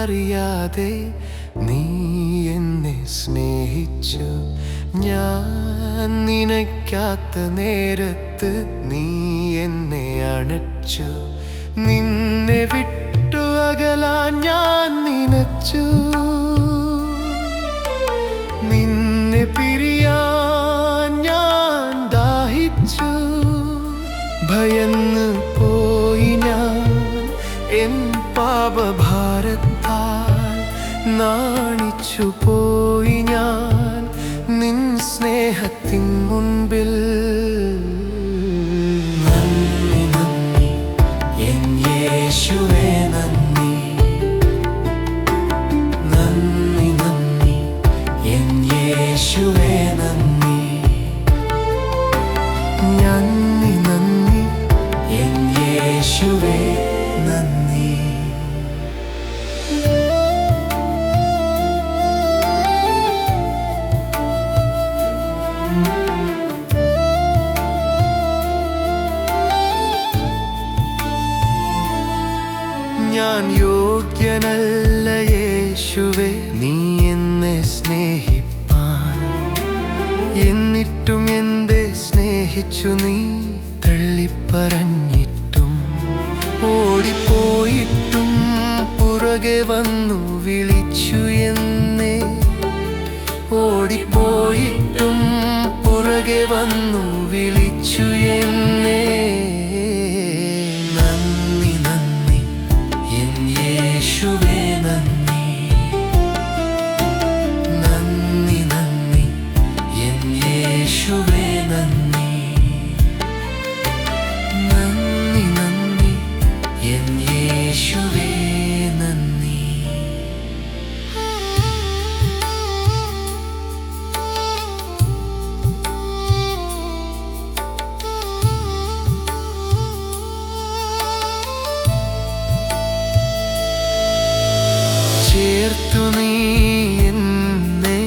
അറിയാതെ നീ എന്നെ സ്നേഹിച്ചു. ഞാൻ നനയ്ക്കാത്ത നേരത്ത് നീ എന്നെ അണച്ചു. നിന്നെ വിട്ടു അകലാൻ ഞാൻ നനച്ചു. നിന്നെ പിരിയാൻ ഞാൻ ദാഹിച്ചു. ഭയന്ന് പോയി ഞാൻ എൻ പാപഭാരത്താൽ. നാണിച്ചു പോയി ഞാൻ നിൻ സ്നേഹത്തിൻ മുൻപിൽ. നന്ദി നന്ദി എൻ യേശുവേ നന്ദി. നന്ദി നന്ദി എൻ യേശുവേ നന്ദി. നന്ദി നന്ദി എൻ യേശുവേ നന്ദി. ഞാൻ യോഗ്യനല്ല യേശുവേ നീ എന്നെ സ്നേഹിപ്പാൻ. എന്നിട്ടും എന്നെ സ്നേഹിച്ചു നീ. തള്ളിപ്പറഞ്ഞിട്ടും ഓടിപ്പോയിട്ടും പുറകെ വന്നു വിളിച്ചു എന്നെ. ഓടിപ്പോയിട്ടും പുറകെ വന്നു വിളിച്ചു എന്നെ. നന്ദി നന്ദി എൻ യേശുവേ നന്ദി. നന്ദി നന്ദി എൻ യേശുവേ നന്ദി. നന്ദി നന്ദി എൻ യേശുവേ നന്ദി. ചേർത്തു നീ എന്നെ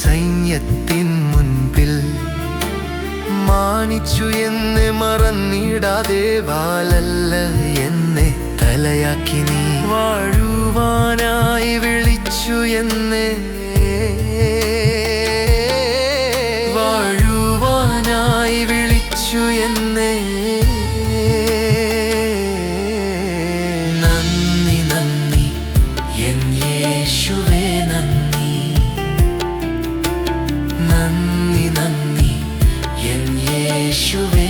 സൈന്യത്തിൻ മുൻപിൽ. മാനിച്ചു എന്നെ മറന്നിടാതെ. വാലല്ല എന്നെ തലയാക്കി നീ. വാഴുവാനായി വിളിച്ചു എന്നെ. വാഴുവാനായി വിളിച്ചു എന്നെ. നന്ദി നന്ദി എൻ യേശുവേ നന്ദി. നന്ദി നന്ദി എൻ യേശുവേ